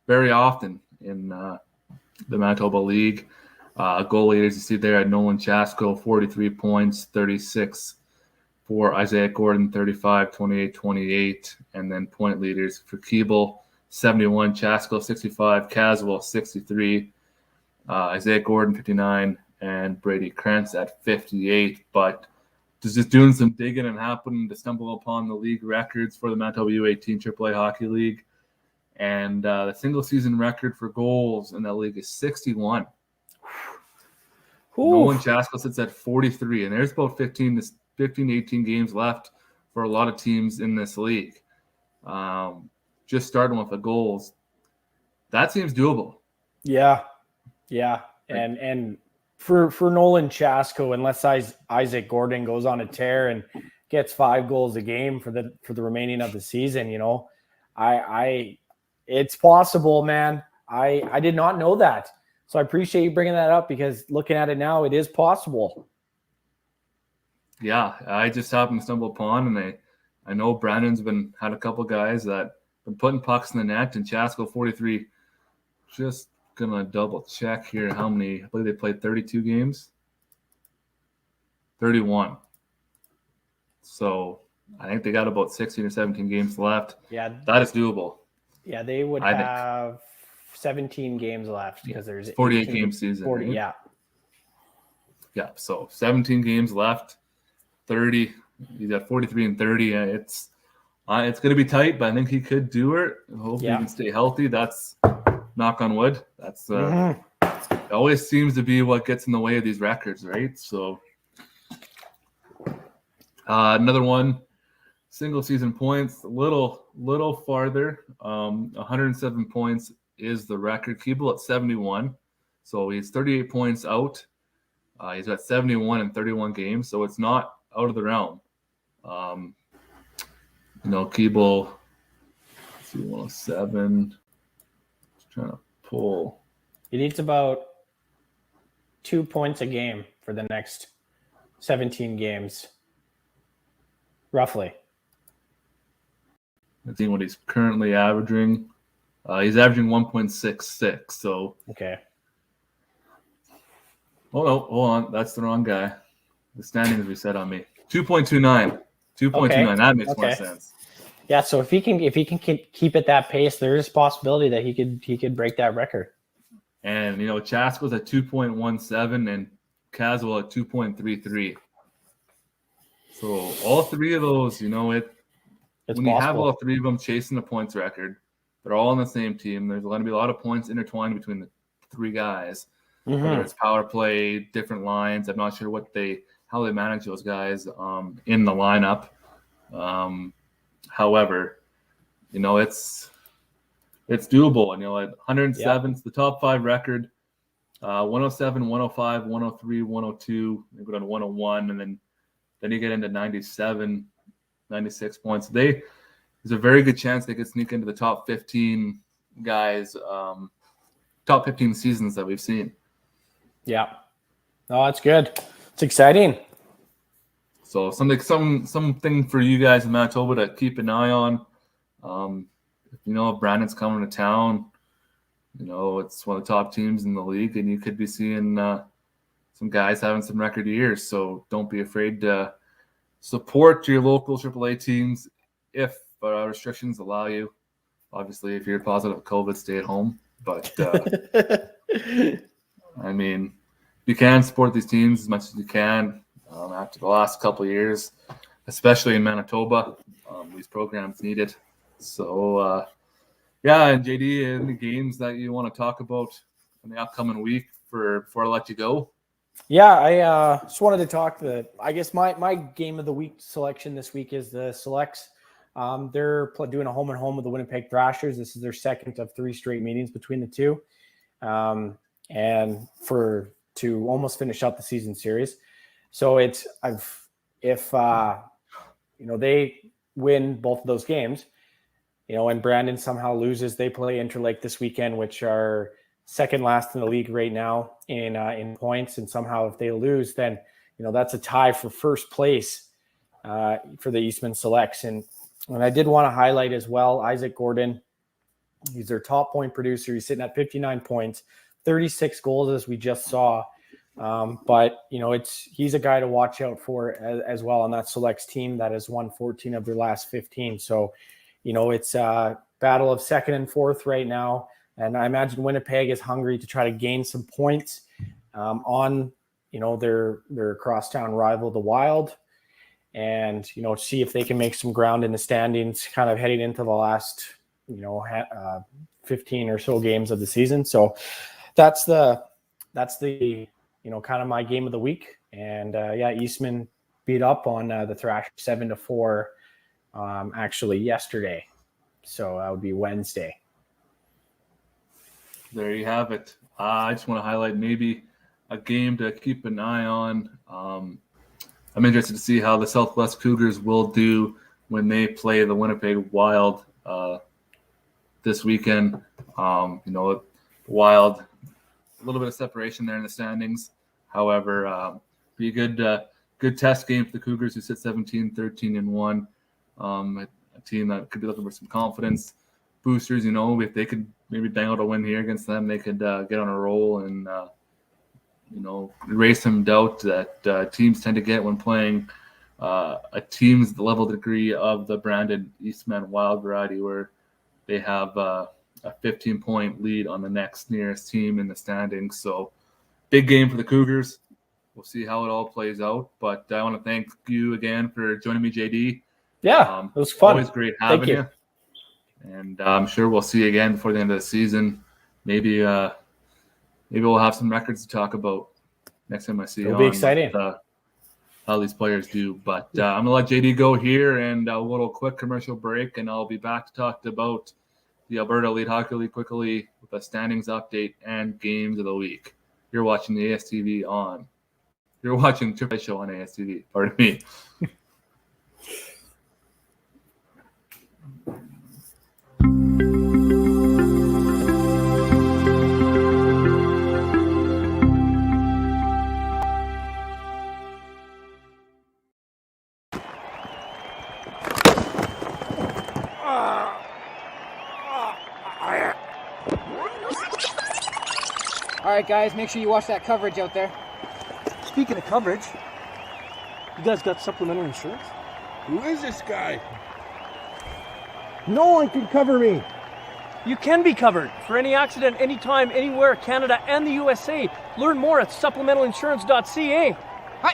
very often in the Manitoba League. Goal leaders, you see there at Nolan Chasko, 43 points, 36 for Isaiah Gordon, 35, 28, 28. And then point leaders for Keeble, 71, Chasko, 65, Caswell, 63, Isaiah Gordon, 59, and Brady Krentz at 58. But just doing some digging and happening to stumble upon the league records for the Manitoba U18 AAA Hockey League. And the single season record for goals in that league is 61. Nolan Chasko sits at 43, and there's about 15 to 18 games left for a lot of teams in this league. just starting with the goals. That seems doable.
Yeah. And for Nolan Chasko, unless Isaac Gordon goes on a tear and gets 5 goals a game for the remaining of the season, it's possible, man. I did not know that. So I appreciate you bringing that up, because looking at it now, it is possible.
Yeah, I just happened to stumble upon, and I know Brandon's had a couple guys that been putting pucks in the net, and Chasko 43. Just gonna double check here how many. I believe they played 32 games. 31. So I think they got about 16 or 17 games left.
Yeah,
that is doable.
Yeah, they would have 17 games left, because there's
48 game season.
40,
right? Yeah. So 17 games left. 30. He's got 43 and 30. It's going to be tight, but I think he could do it. I hope he can stay healthy. That's knock on wood. That's it always seems to be what gets in the way of these records, right? So another one, single season points, a little farther. 107 points is the record. Keeble at 71. So he's 38 points out. He's got 71 in 31 games, so it's not out of the realm. Keeble, 107. Just trying to pull.
He needs about 2 points a game for the next 17 games, roughly.
I think what he's currently averaging. He's averaging 1.66. So
okay.
Oh no, hold on, that's the wrong guy. The standings reset on me. 2.29. 2.29. Okay. That makes more sense.
Yeah, so if he can keep at that pace, there is a possibility that he could break that record.
And Chasko's at 2.17 and Caswell at 2.33. So all three of those, it's when possible. You have all three of them chasing the points record, they're all on the same team. There's going to be a lot of points intertwined between the three guys. Mm-hmm. Whether it's power play, different lines. I'm not sure how they manage those guys in the lineup. However, it's doable. And at 107, it's the top 5 record. 107, 105, 103, 102. They go down to 101, and then you get into 97, 96 points. There's a very good chance they could sneak into the top 15 guys, top 15 seasons that we've seen. Yeah.
No, that's good. It's exciting.
So something for you guys in Manitoba to keep an eye on. If Brandon's coming to town, it's one of the top teams in the league, and you could be seeing some guys having some record years. So don't be afraid to support your local AAA teams if restrictions allow you. Obviously, if you're positive of COVID, stay at home. But you can support these teams as much as you can. After the last couple of years, especially in Manitoba, these programs need it. So, and Jay-D, any games that you want to talk about in the upcoming week before I let you go?
Yeah, I just wanted to talk I guess my game of the week selection this week is the Selects. They're doing a home and home with the Winnipeg Thrashers. This is their second of 3 straight meetings between the two. And to almost finish out the season series. So if they win both of those games, and Brandon somehow loses, they play Interlake this weekend, which are second last in the league right now in points. And somehow if they lose, then, that's a tie for first place for the Eastman Selects. And I did want to highlight as well, Isaac Gordon. He's their top point producer. He's sitting at 59 points, 36 goals, as we just saw. But he's a guy to watch out for as well on that Selects team that has won 14 of their last 15. So, it's a battle of second and fourth right now. And I imagine Winnipeg is hungry to try to gain some points on, their crosstown rival, the Wild, and, see if they can make some ground in the standings kind of heading into the last, 15 or so games of the season. So that's the kind of my game of the week. And Eastman beat up on the Thrashers 7-4 actually yesterday. So that would be Wednesday.
There you have it. I just want to highlight maybe a game to keep an eye on. I'm interested to see how the Southwest Cougars will do when they play the Winnipeg Wild this weekend. Wild, a little bit of separation there in the standings. However, be a good test game for the Cougars, who sit 17-13-1. A team that could be looking for some confidence boosters. If they could maybe bang out a win here against them, they could get on a roll and erase some doubt that teams tend to get when playing a team's level degree of the branded Eastman Wild variety, where they have a 15-point lead on the next nearest team in the standings. So big game for the Cougars. We'll see how it all plays out. But I want to thank you again for joining me, Jay-D.
Yeah, it was fun.
Always great having you. And I'm sure we'll see you again before the end of the season. Maybe we'll have some records to talk about next time I see you.
It'll be exciting.
How these players do. But I'm going to let JD go here and a little quick commercial break, and I'll be back to talk about the Alberta Elite Hockey League quickly with a standings update and games of the week. You're watching the ASTV on. You're watching AAA Show on ASTV. Pardon me.
All right, guys, make sure you watch that coverage out there.
Speaking of coverage, you guys got supplemental insurance?
Who is this guy?
No one can cover me. You can be covered for any accident, anytime, anywhere, Canada and the USA. Learn more at supplementalinsurance.ca.
Hi.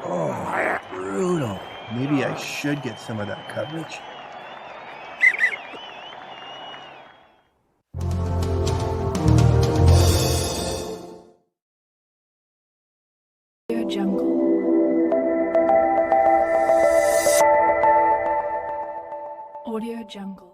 Oh, brutal. Maybe I should get some of that coverage.
Audio Jungle.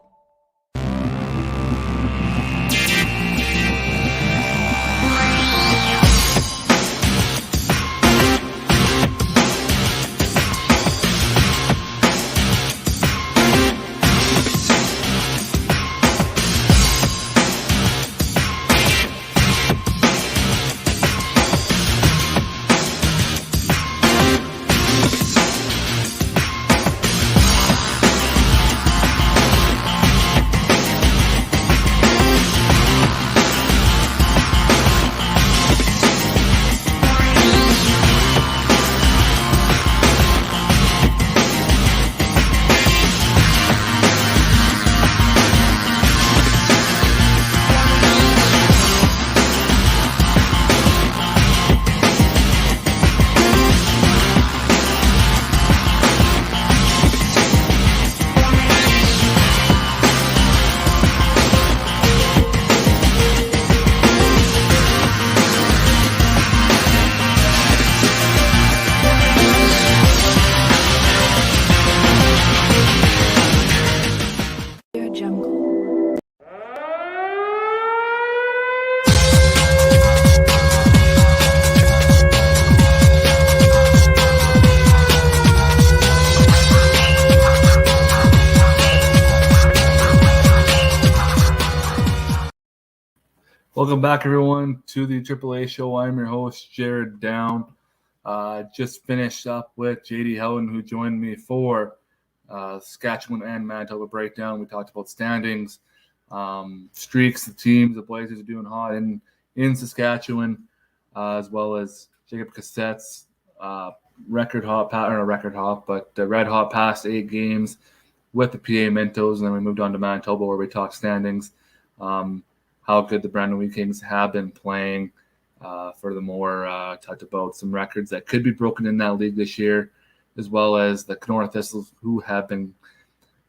Welcome back, everyone, to the AAA Show. I'm your host, Jared Down. Just finished up with Jay-D Haughton, who joined me for Saskatchewan and Manitoba breakdown. We talked about standings, streaks, the teams. The Blazers are doing hot in Saskatchewan, as well as Jacob Cassette's red hot past 8 games with the PA Mintos. And then we moved on to Manitoba, where we talked standings. How good the Brandon Wheat Kings have been playing. Furthermore, talked about some records that could be broken in that league this year, as well as the Kenora Thistles, who have been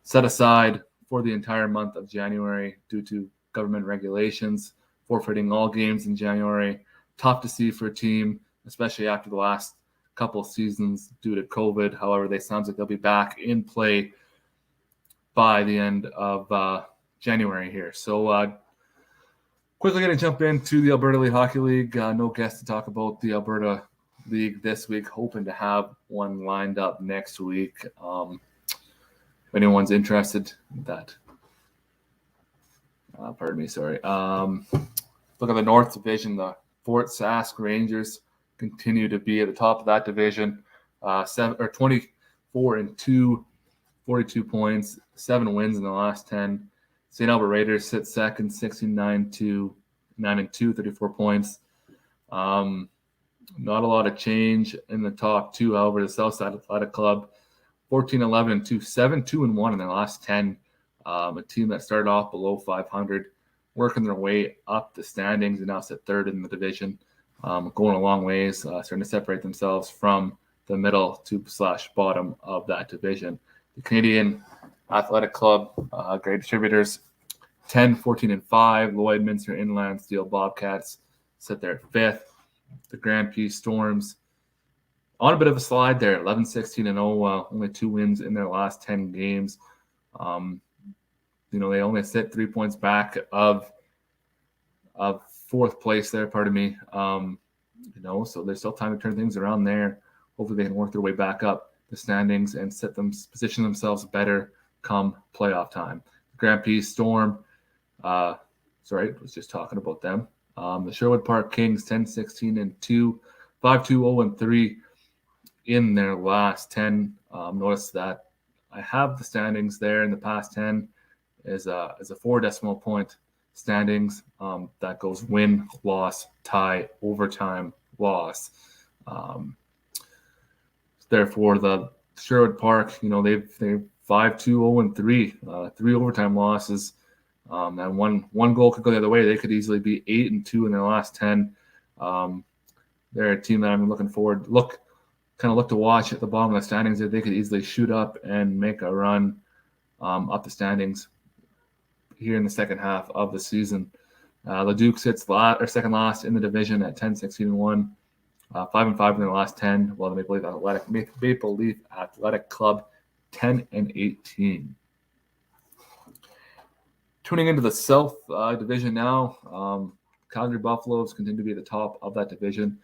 set aside for the entire month of January due to government regulations, forfeiting all games in January tough to see for a team, especially after the last couple of seasons due to COVID. However, they sounds like they'll be back in play by the end of January here. So quickly going to jump into the Alberta League Hockey League. No guest to talk about the Alberta League this week. Hoping to have one lined up next week. If anyone's interested in that. Pardon me, sorry. Look at the North Division. The Fort Sask Rangers continue to be at the top of that division. 24-2, 42 points, 7 wins in the last 10. St. Albert Raiders sit second, 69-2, 9-2, 34 points. Not a lot of change in the top two. However, the Southside Athletic Club, 14-11-2, 7-2-1 in their last 10. A team that started off below 500, working their way up the standings and now sit third in the division. Going a long ways, starting to separate themselves from the middle to / bottom of that division. The Canadian Athletic Club, great distributors, 10-14-5. Lloydminster Inland Steel Bobcats sit there at fifth. The Grand Prix Storms on a bit of a slide there, 11-16-0, only 2 wins in their last 10 games. They only sit 3 points back of fourth place there, pardon me. So there's still time to turn things around there. Hopefully they can work their way back up the standings and position themselves better come playoff time. Grand Prix Storm, was just talking about them. The Sherwood Park Kings, 10-16-2, 5-2-0-3 in their last 10. Notice that I have the standings there in the past 10 is a 4 decimal point standings. That goes win, loss, tie, overtime, loss. Therefore, the Sherwood Park, they've 5-2-0-3, 3 overtime losses. And one goal could go the other way. They could easily be 8-2 in their last 10. They're a team that I'm looking forward. Look to watch at the bottom of the standings. That they could easily shoot up and make a run up the standings here in the second half of the season. Leduc sits second last in the division at 10-16-1, 5-5 in their last 10. While the Maple Leaf Athletic Club 10-18. Tuning into the South Division now, Calgary Buffaloes continue to be at the top of that division.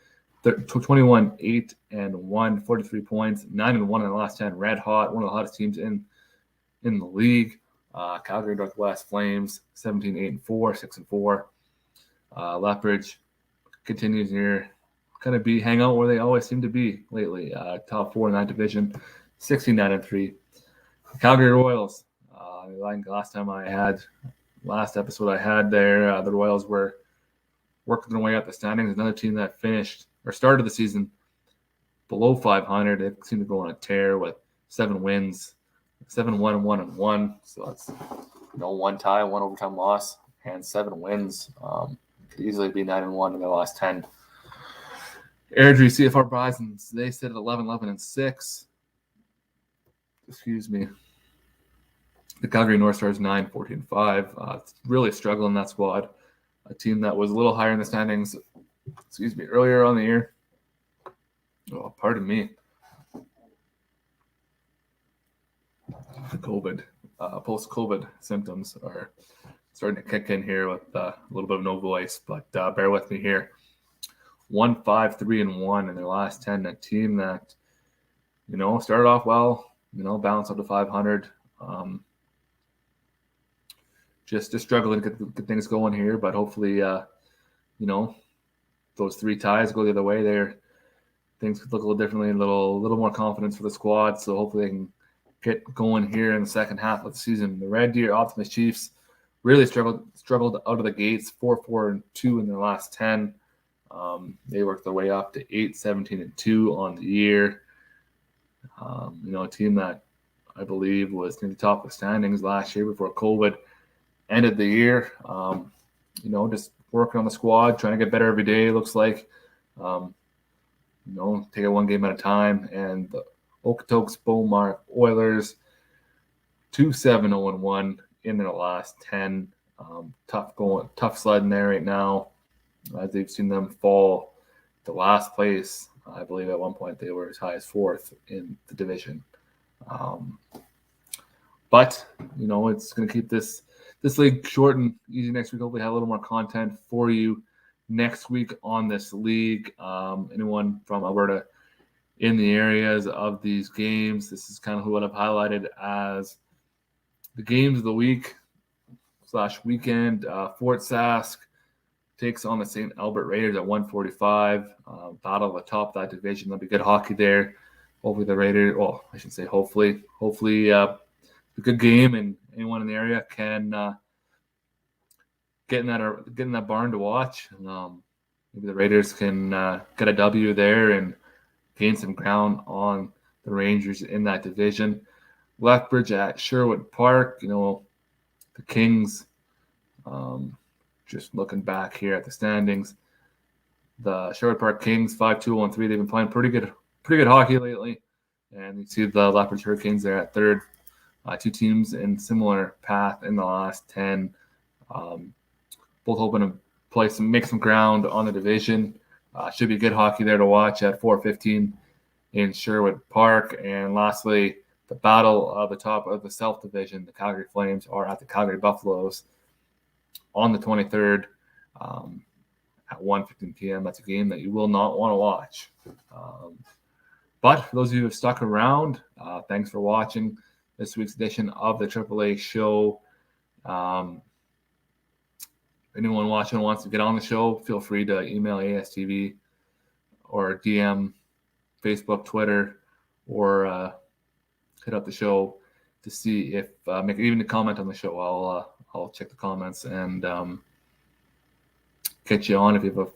21-8-1, 43 points, 9-1 in the last 10. Red hot, one of the hottest teams in the league. Calgary Northwest Flames, 17-8-4, 6-4. Lethbridge continues here, hang out where they always seem to be lately. Top 4 in that division, 16-9-3. Calgary Royals. Last episode I had there, the Royals were working their way up the standings. Another team that started the season below 500. They seem to go on a tear with 7 wins, 7-1-1-1. So that's 1 tie, 1 overtime loss, and 7 wins. Could easily be 9-1 in their last 10. Airdrie CFR Bisons, they sit at 11-11-6. Excuse me. The Calgary Northstars 9-14-5. Really struggling in that squad. A team that was a little higher in the standings, earlier on the year. Oh, pardon me. COVID, post-COVID symptoms are starting to kick in here with a little bit of no voice, but bear with me here. 1-5-3-1 in their last 10. A team that, started off well, bounced up to 500. Just struggling to get things going here, but hopefully, those 3 ties go the other way there. Things could look a little differently, a little more confidence for the squad. So hopefully they can get going here in the second half of the season. The Red Deer Optimus Chiefs really struggled out of the gates, 4-4-2 in their last 10. They worked their way up to 8-17-2 on the year. A team that I believe was near the top of the standings last year before COVID ended the year. Just working on the squad, trying to get better every day, looks like. Take it one game at a time. And the Okotoks Beaumont Oilers, 2-7-0-1 in their last 10. Tough sledding there right now. as they've seen them fall to last place. I believe at one point they were as high as 4th in the division. But, it's going to keep this league short and easy next week. Hopefully have a little more content for you next week on this league. Anyone from Alberta in the areas of these games, this is kind of what I've highlighted as the games of the week / weekend. Fort Sask takes on the St. Albert Raiders at 1:45. Battle at the top of that division. There'll be good hockey there. Hopefully the Raiders, well, I should say hopefully a good game, and anyone in the area can get in that barn to watch. Maybe the Raiders can get a W there and gain some ground on the Rangers in that division. Lethbridge at Sherwood Park. The Kings, just looking back here at the standings, the Sherwood Park Kings 5-2-1-3. They've been playing pretty good hockey lately, and you see the Lethbridge Hurricanes there at 3rd. 2 teams in similar path in the last 10. Both hoping to make some ground on the division. Should be good hockey there to watch at 4:15 in Sherwood Park. And lastly, the battle of the top of the South Division. The Calgary Flames are at the Calgary Buffaloes on the 23rd at 1:15 p.m. That's a game that you will not want to watch. But for those of you who have stuck around, thanks for watching this week's edition of the AAA Show. Anyone watching wants to get on the show, feel free to email ASTV or DM Facebook, Twitter, or hit up the show to see if even a comment on the show. I'll check the comments and get you on if you have a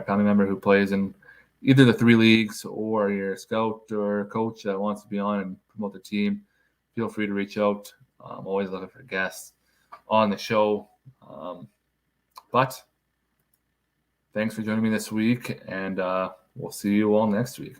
family member who plays in either the 3 leagues, or you're a scout or coach that wants to be on and promote the team. Feel free to reach out. I'm always looking for guests on the show. But thanks for joining me this week, and we'll see you all next week.